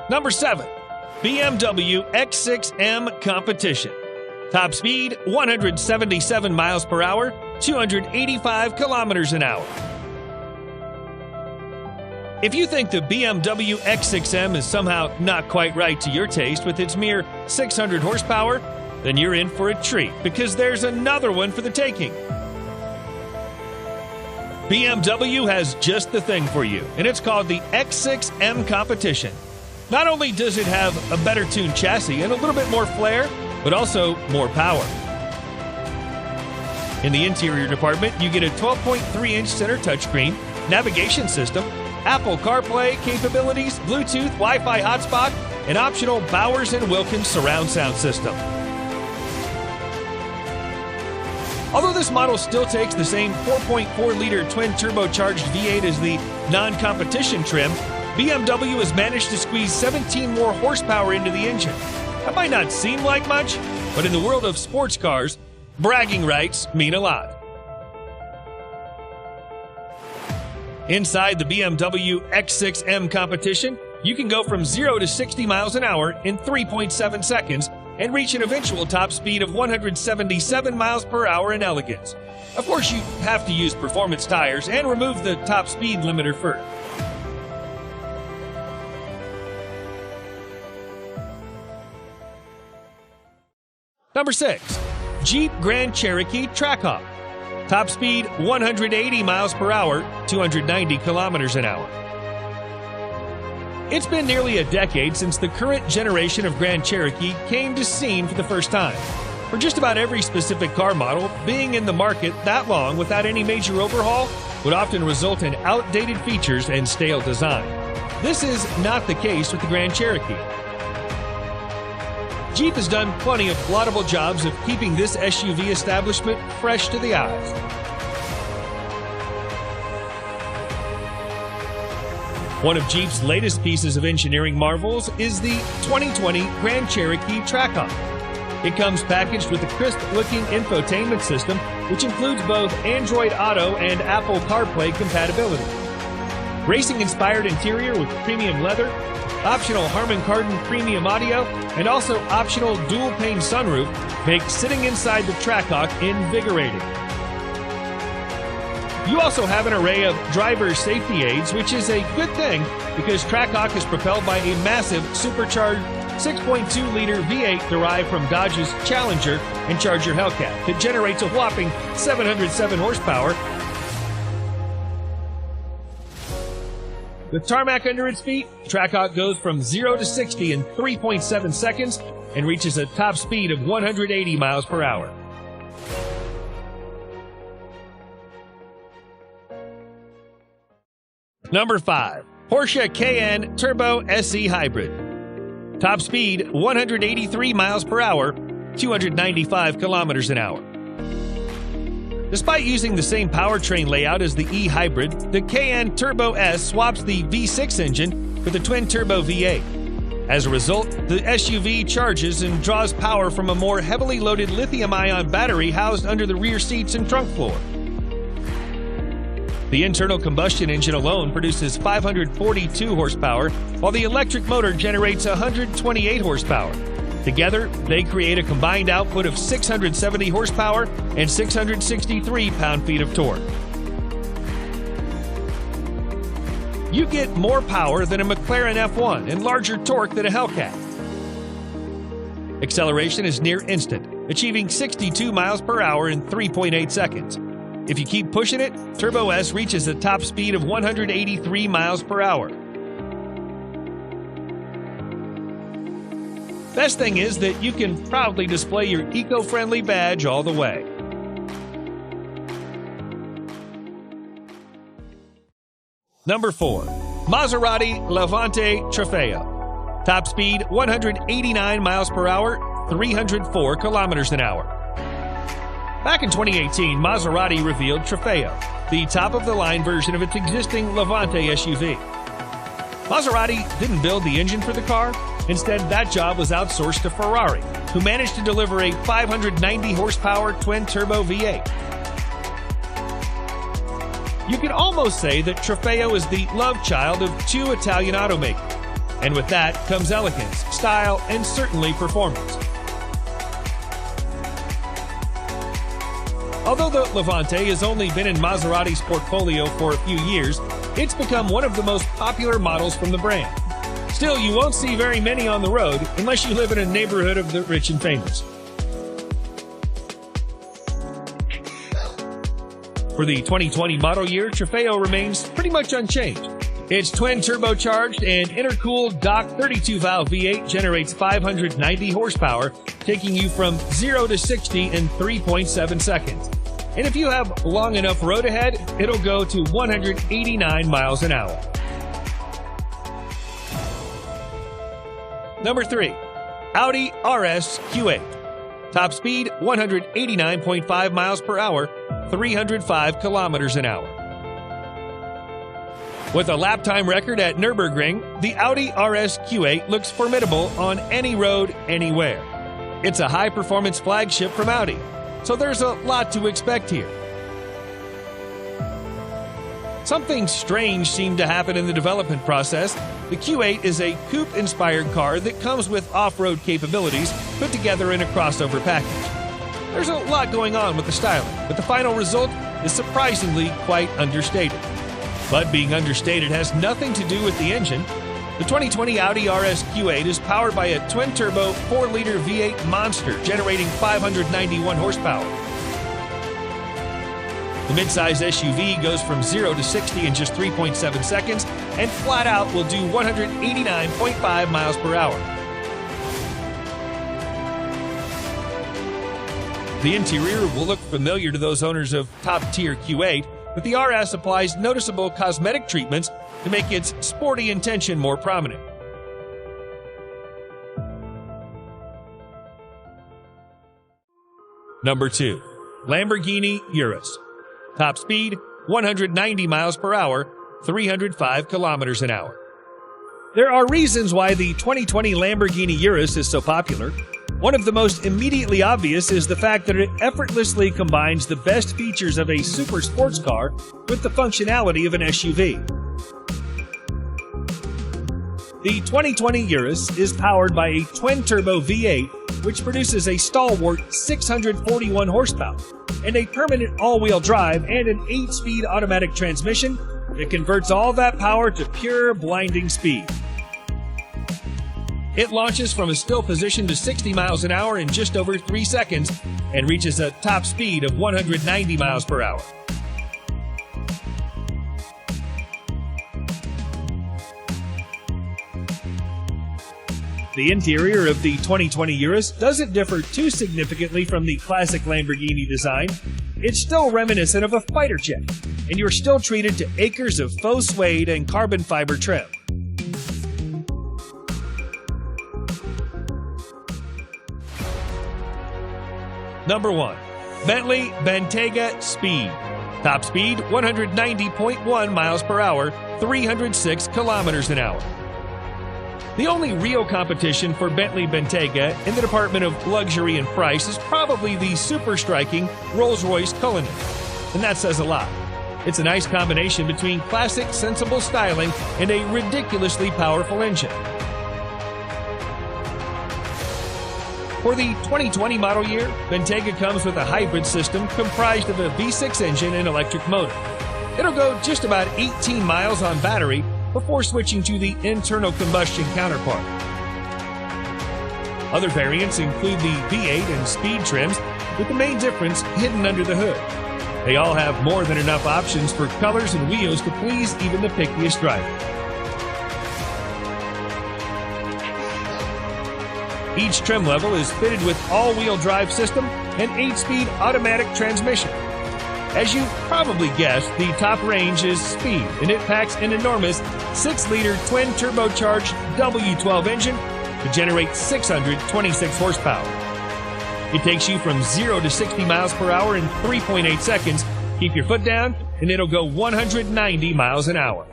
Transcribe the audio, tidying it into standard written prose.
Number 7. BMW X6 M Competition. Top speed 177 miles per hour, 285 kilometers an hour. If you think the BMW X6M is somehow not quite right to your taste with its mere 600 horsepower, then you're in for a treat because there's another one for the taking. BMW has just the thing for you, and it's called the X6 M Competition. Not only does it have a better tuned chassis and a little bit more flair, but also more power. In the interior department, you get a 12.3-inch center touchscreen, navigation system, Apple CarPlay capabilities, Bluetooth, Wi-Fi hotspot, and optional Bowers & Wilkins surround sound system. Although this model still takes the same 4.4-liter twin-turbocharged V8 as the non-competition trim, BMW has managed to squeeze 17 more horsepower into the engine. That might not seem like much, but in the world of sports cars, bragging rights mean a lot. Inside the BMW X6 M Competition, you can go from 0 to 60 miles an hour in 3.7 seconds and reach an eventual top speed of 177 miles per hour in elegance. Of course, you have to use performance tires and remove the top speed limiter first. Number 6. Jeep Grand Cherokee Trackhawk. Top speed 180 miles per hour, 290 kilometers an hour. It's been nearly a decade since the current generation of Grand Cherokee came to scene for the first time. For just about every specific car model, being in the market that long without any major overhaul would often result in outdated features and stale design. This is not the case with the Grand Cherokee. Jeep has done plenty of laudable jobs of keeping this SUV establishment fresh to the eyes. One of Jeep's latest pieces of engineering marvels is the 2020 Grand Cherokee Trackhawk. It comes packaged with a crisp-looking infotainment system, which includes both Android Auto and Apple CarPlay compatibility. Racing-inspired interior with premium leather, optional Harman Kardon premium audio, and also optional dual-pane sunroof make sitting inside the Trackhawk invigorating. You also have an array of driver safety aids, which is a good thing because Trackhawk is propelled by a massive supercharged 6.2-liter V8 derived from Dodge's Challenger and Charger Hellcat that generates a whopping 707 horsepower. With tarmac under its feet, Trackhawk goes from 0 to 60 in 3.7 seconds and reaches a top speed of 180 miles per hour. Number 5. Porsche Cayenne Turbo SE Hybrid. Top speed 183 miles per hour, 295 kilometers an hour. Despite using the same powertrain layout as the e-Hybrid, the Cayenne Turbo S swaps the V6 engine for the twin-turbo V8. As a result, the SUV charges and draws power from a more heavily loaded lithium-ion battery housed under the rear seats and trunk floor. The internal combustion engine alone produces 542 horsepower, while the electric motor generates 128 horsepower. Together, they create a combined output of 670 horsepower and 663 pound-feet of torque. You get more power than a McLaren F1 and larger torque than a Hellcat. Acceleration is near instant, achieving 62 miles per hour in 3.8 seconds. If you keep pushing it, Turbo S reaches a top speed of 183 miles per hour. Best thing is that you can proudly display your eco-friendly badge all the way. Number 4. Maserati Levante Trofeo. Top speed 189 miles per hour, 304 kilometers an hour. Back in 2018, Maserati revealed Trofeo, the top-of-the-line version of its existing Levante SUV. Maserati didn't build the engine for the car. Instead, that job was outsourced to Ferrari, who managed to deliver a 590-horsepower twin-turbo V8. You could almost say that Trofeo is the love child of two Italian automakers, And with that comes elegance, style, and certainly performance. Although the Levante has only been in Maserati's portfolio for a few years, it's become one of the most popular models from the brand. Still, you won't see very many on the road unless you live in a neighborhood of the rich and famous. For the 2020 model year, Trofeo remains pretty much unchanged. Its twin turbocharged and intercooled Dock 32-valve V8 generates 590 horsepower, taking you from 0 to 60 in 3.7 seconds. And if you have long enough road ahead, it'll go to 189 miles an hour. Number 3. Audi RS Q8. Top speed 189.5 miles per hour, 305 kilometers an hour. With a lap time record at Nürburgring, the Audi RS Q8 looks formidable on any road, anywhere. It's a high-performance flagship from Audi, so there's a lot to expect here. Something strange seemed to happen in the development process. The Q8 is a coupe-inspired car that comes with off-road capabilities put together in a crossover package. There's a lot going on with the styling, but the final result is surprisingly quite understated. But being understated has nothing to do with the engine. The 2020 Audi RS Q8 is powered by a twin-turbo 4-liter V8 monster generating 591 horsepower. The midsize SUV goes from 0 to 60 in just 3.7 seconds and flat out will do 189.5 miles per hour. The interior will look familiar to those owners of top-tier Q8, but the RS applies noticeable cosmetic treatments to make its sporty intention more prominent. Number 2. Lamborghini Urus. Top speed 190 miles per hour, 305 kilometers an hour. There are reasons why the 2020 Lamborghini Urus is so popular. One of the most immediately obvious is the fact that it effortlessly combines the best features of a super sports car with the functionality of an SUV. The 2020 Urus is powered by a twin-turbo V8, which produces a stalwart 641 horsepower, and a permanent all-wheel drive and an 8-speed automatic transmission that converts all that power to pure blinding speed. It launches from a still position to 60 miles an hour in just over 3 seconds and reaches a top speed of 190 miles per hour. The interior of the 2020 Urus doesn't differ too significantly from the classic Lamborghini design. It's still reminiscent of a fighter jet, and you're still treated to acres of faux suede and carbon fiber trim. Number 1. Bentley Bentayga Speed. Top speed 190.1 miles per hour, 306 kilometers an hour. The only real competition for Bentley Bentayga in the department of luxury and price is probably the super striking Rolls-Royce Cullinan, and that says a lot. It's a nice combination between classic, sensible styling and a ridiculously powerful engine. For the 2020 model year, Bentayga comes with a hybrid system comprised of a V6 engine and electric motor. It'll go just about 18 miles on battery before switching to the internal combustion counterpart. Other variants include the V8 and Speed trims, with the main difference hidden under the hood. They all have more than enough options for colors and wheels to please even the pickiest driver. Each trim level is fitted with all-wheel drive system and 8-speed automatic transmission. As you probably guessed, the top range is speed, and it packs an enormous 6-liter twin-turbocharged W12 engine to generate 626 horsepower. It takes you from 0 to 60 miles per hour in 3.8 seconds. Keep your foot down, and it'll go 190 miles an hour.